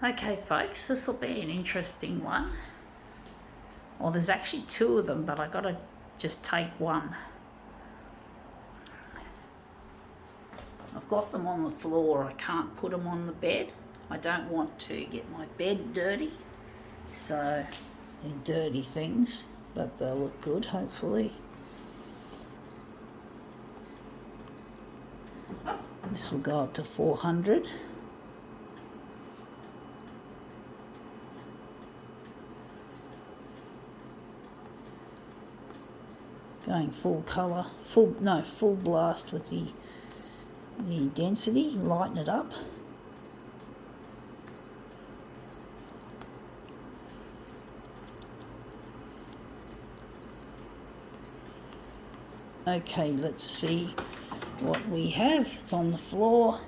Okay folks, this will be an interesting one. Well, there's actually two of them, but I gotta just take one. I've got them on the floor, I can't put them on the bed. I don't want to get my bed dirty, so they're dirty things, but they'll look good hopefully. This will go up to 400. Going full colour, full blast with the density, lighten it up. Okay, let's see what we have. It's on the floor.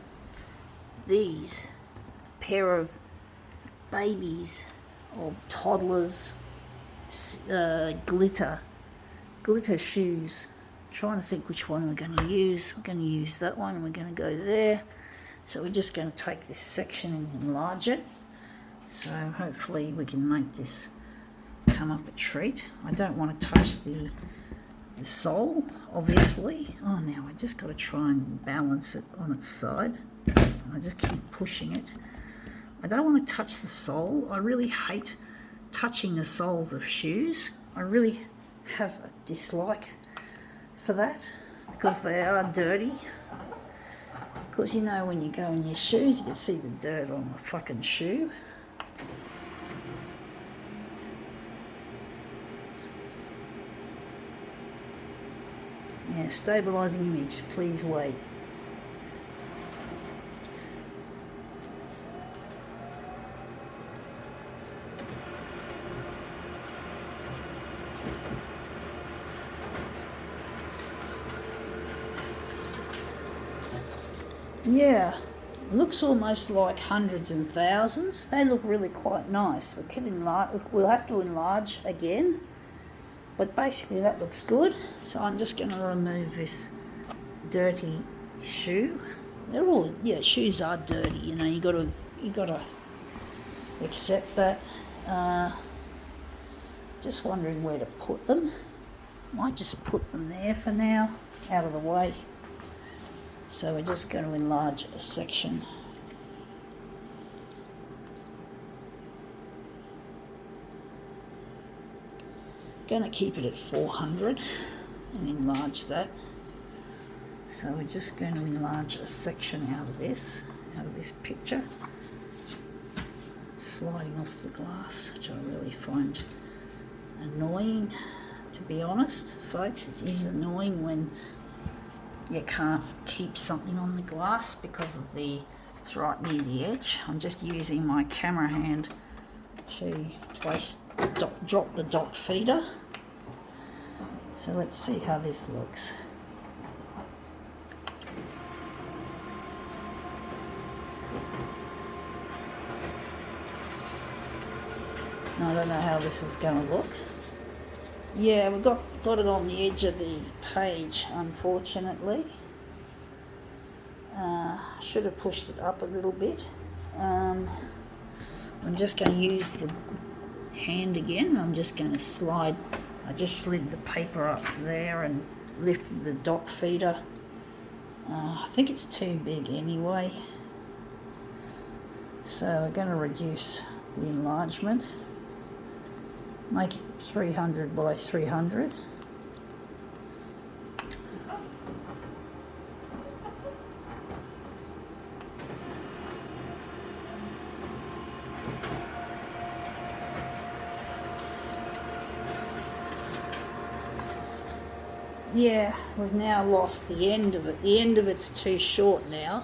These pair of babies or toddlers glitter shoes. Trying to think which one we're going to use. We're going to use that one. We're going to go there. So we're just going to take this section and enlarge it. So hopefully we can make this come up a treat. I don't want to touch the sole, obviously. Oh, now I just got to try and balance it on its side. I just keep pushing it. I don't want to touch the sole. I really hate touching the soles of shoes. I really have a dislike for that because they are dirty. Because you know when you go in your shoes, you can see the dirt on the fucking shoe. Yeah, stabilising image, please wait. Yeah, looks almost like hundreds and thousands. They look really quite nice. We'll have to enlarge again, but basically that looks good. So I'm just going to remove this dirty shoe. They're all, yeah, shoes are dirty. You know, you gotta accept that. Just wondering where to put them. Might just put them there for now, out of the way. So we're just going to enlarge a section. Going to keep it at 400 and enlarge that. So we're just going to enlarge a section out of this picture. Sliding off the glass, which I really find annoying, to be honest, folks. It is annoying when you can't keep something on the glass because of it's right near the edge. I'm just using my camera hand to drop the dot feeder. So let's see how this looks. I don't know how this is going to look. Yeah, we've got it on the edge of the page, unfortunately. Should have pushed it up a little bit. I'm just going to use the hand again. I'm just going to slide. I just slid the paper up there and lifted the dot feeder. I think it's too big anyway. So we're going to reduce the enlargement. Make it 300 by 300. Yeah, we've now lost the end of it. The end of it's too short now,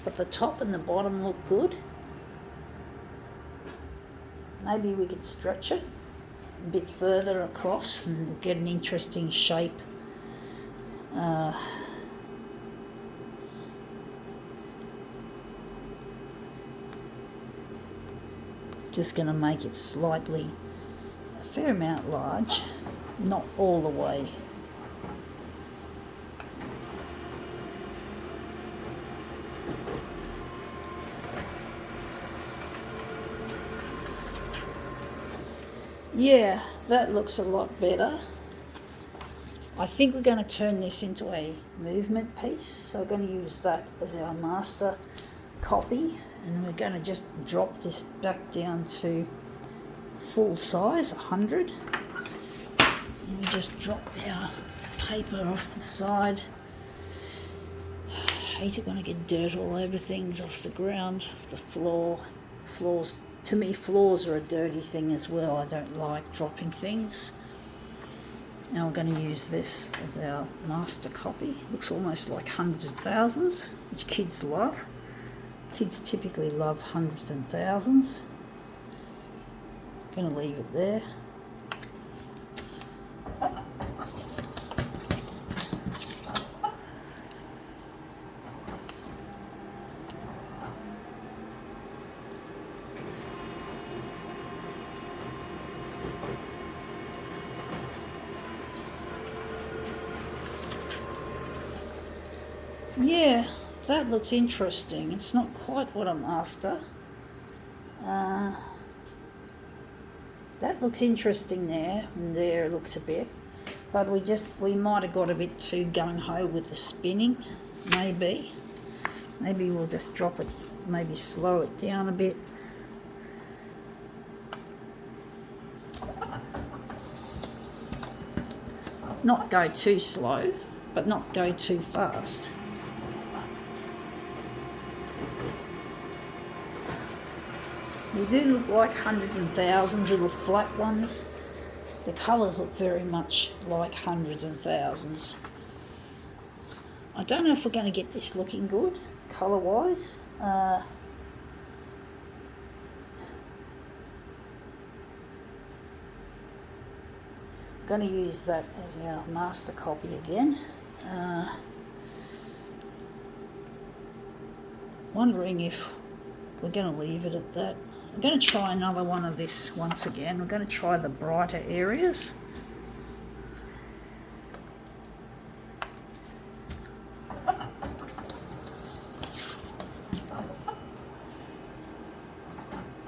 but the top and the bottom look good. Maybe we could stretch it a bit further across and get an interesting shape. Just going to make it slightly, a fair amount large, not all the way. Yeah, that looks a lot better. I think we're going to turn this into a movement piece, so we're going to use that as our master copy, and we're going to just drop this back down to full size, 100. And we just dropped our paper off the side. I hate it when I get dirt all over things, off the ground, off the floor. Floors, to me, floors are a dirty thing as well. I don't like dropping things. Now we're going to use this as our master copy. Looks almost like hundreds of thousands, which kids love. Kids typically love hundreds and thousands. Going to leave it there. Yeah, that looks interesting. It's not quite what I'm after. That looks interesting there, and there it looks a bit. But we might have got a bit too gung-ho with the spinning, maybe. Maybe we'll just drop it, maybe slow it down a bit. Not go too slow, but not go too fast. They do look like hundreds and thousands, little flat ones. The colours look very much like hundreds and thousands. I don't know if we're going to get this looking good, colour-wise. I'm going to use that as our master copy again. Wondering if we're going to leave it at that. I'm going to try another one of this once again. We're going to try the brighter areas.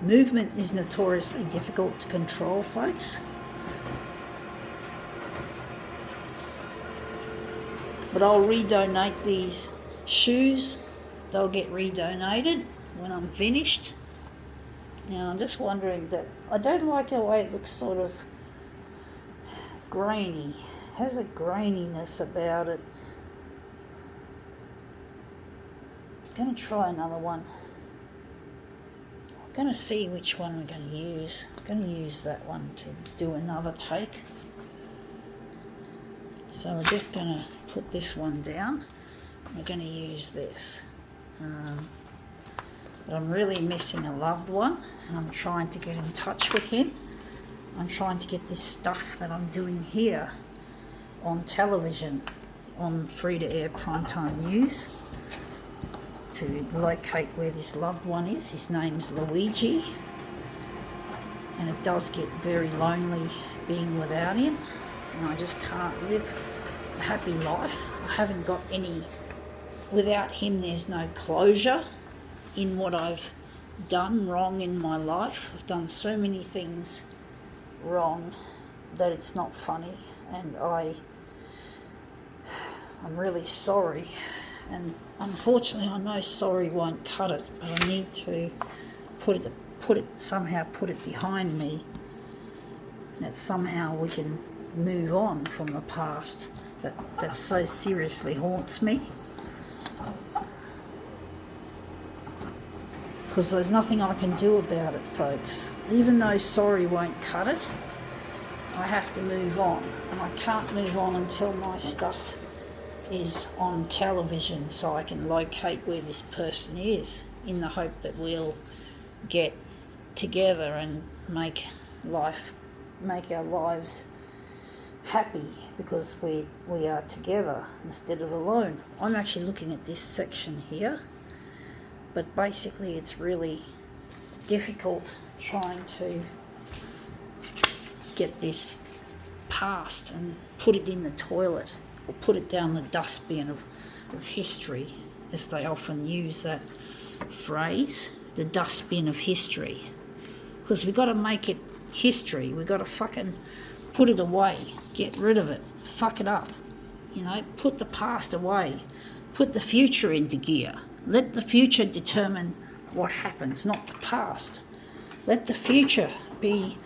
Movement is notoriously difficult to control, folks. But I'll redonate these shoes. They'll get redonated when I'm finished. Now I'm just wondering that I don't like the way it looks sort of grainy. It has a graininess about it. I'm going to try another one. I'm going to see which one we're going to use. I'm going to use that one to do another take. So we're just going to put this one down. We're going to use this. But I'm really missing a loved one, and I'm trying to get in touch with him. I'm trying to get this stuff that I'm doing here on television, on free-to-air primetime news, to locate where this loved one is. His name's Luigi, and it does get very lonely being without him, and I just can't live a happy life. I haven't got any, without him there's no closure in what I've done wrong in my life. I've done so many things wrong that it's not funny, and I'm really sorry, and unfortunately I know sorry won't cut it, but I need to somehow put it behind me, that somehow we can move on from the past that so seriously haunts me. Because there's nothing I can do about it, folks. Even though sorry won't cut it, I have to move on. And I can't move on until my stuff is on television, so I can locate where this person is, in the hope that we'll get together and make our lives happy, because we are together instead of alone. I'm actually looking at this section here. But basically it's really difficult trying to get this past and put it in the toilet, or put it down the dustbin of history, as they often use that phrase, the dustbin of history. because we got to make it history. We got to fucking put it away, get rid of it, fuck it up, you know, put the past away, put the future into gear. Let the future determine what happens, not the past. Let the future be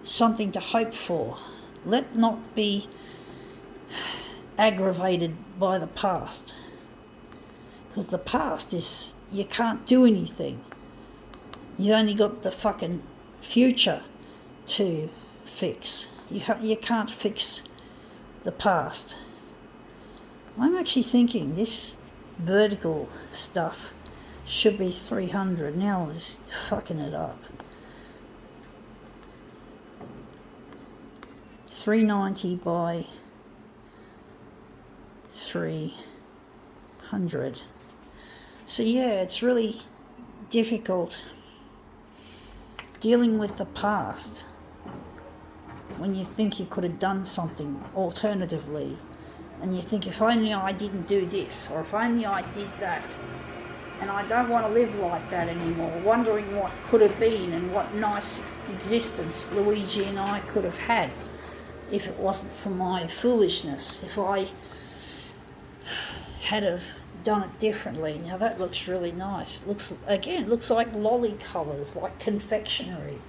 something to hope for. Let not be aggravated by the past, because the past is, you can't do anything. You only got the fucking future to fix. You can't fix the past. I'm actually thinking this vertical stuff should be 300. Now I'm just fucking it up. 390 by 300. So yeah, it's really difficult dealing with the past when you think you could have done something alternatively, and you think, if only I didn't do this, or if only I did that. And I don't want to live like that anymore, wondering what could have been and what nice existence Luigi and I could have had if it wasn't for my foolishness, if I had have done it differently. Now that looks really nice. Looks like lolly colours, like confectionery.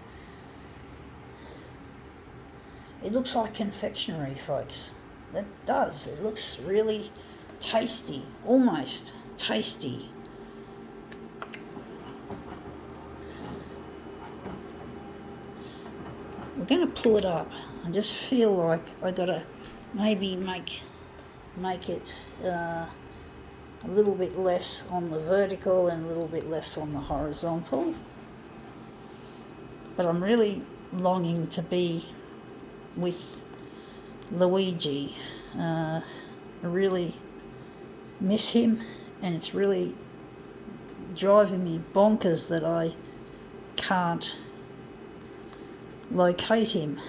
It looks like confectionery, folks. That does. It looks really tasty, almost tasty. We're going to pull it up. I just feel like I got to maybe make it a little bit less on the vertical and a little bit less on the horizontal. But I'm really longing to be with Luigi. I really miss him, and it's really driving me bonkers that I can't locate him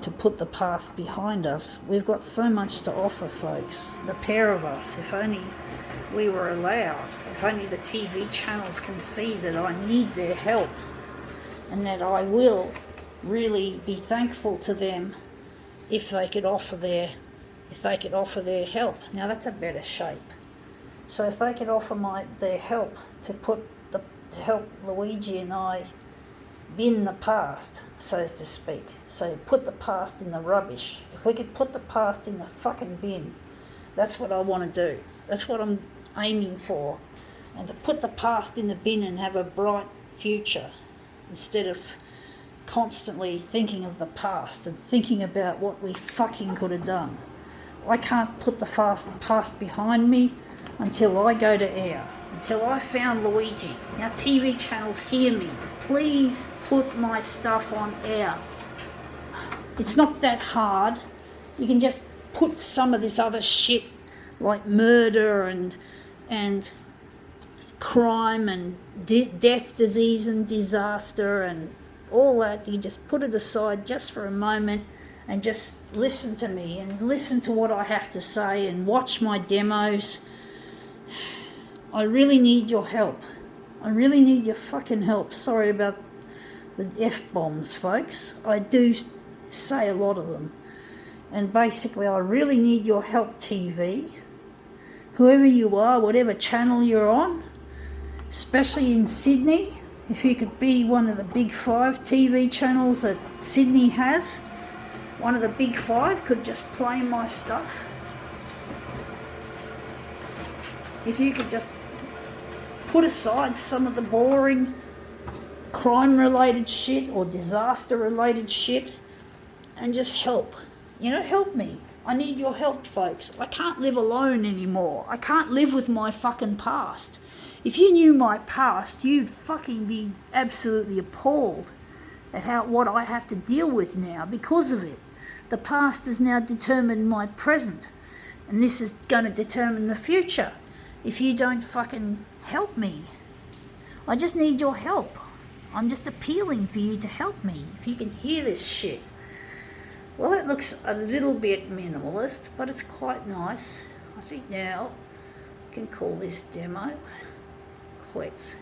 to put the past behind us. We've got so much to offer, folks, the pair of us. If only we were allowed, if only the TV channels can see that I need their help, and that I will really be thankful to them if they could offer their help. Now that's a better shape. So if they could offer their help to help Luigi and I bin the past, so to speak. So put the past in the rubbish. If we could put the past in the fucking bin, that's what I want to do. That's what I'm aiming for. And to put the past in the bin and have a bright future, instead of constantly thinking of the past and thinking about what we fucking could have done. I can't put the past behind me until I go to air, until I found Luigi. Now TV channels, hear me. Please put my stuff on air. It's not that hard. You can just put some of this other shit like murder and crime and death, disease and disaster and all that. You just put it aside just for a moment and just listen to me and listen to what I have to say and watch my demos. I really need your help. I really need your fucking help. Sorry about the F-bombs, folks. I do say a lot of them. And basically, I really need your help, TV. Whoever you are, whatever channel you're on, especially in Sydney, if you could be one of the big 5 TV channels that Sydney has, one of the big 5 could just play my stuff. If you could just put aside some of the boring crime-related shit or disaster-related shit and just help. You know, help me. I need your help, folks. I can't live alone anymore. I can't live with my fucking past. If you knew my past, you'd fucking be absolutely appalled at what I have to deal with now because of it. The past has now determined my present, and this is going to determine the future if you don't fucking help me. I just need your help. I'm just appealing for you to help me, if you can hear this shit. Well, it looks a little bit minimalist, but it's quite nice. I think now I can call this demo quits.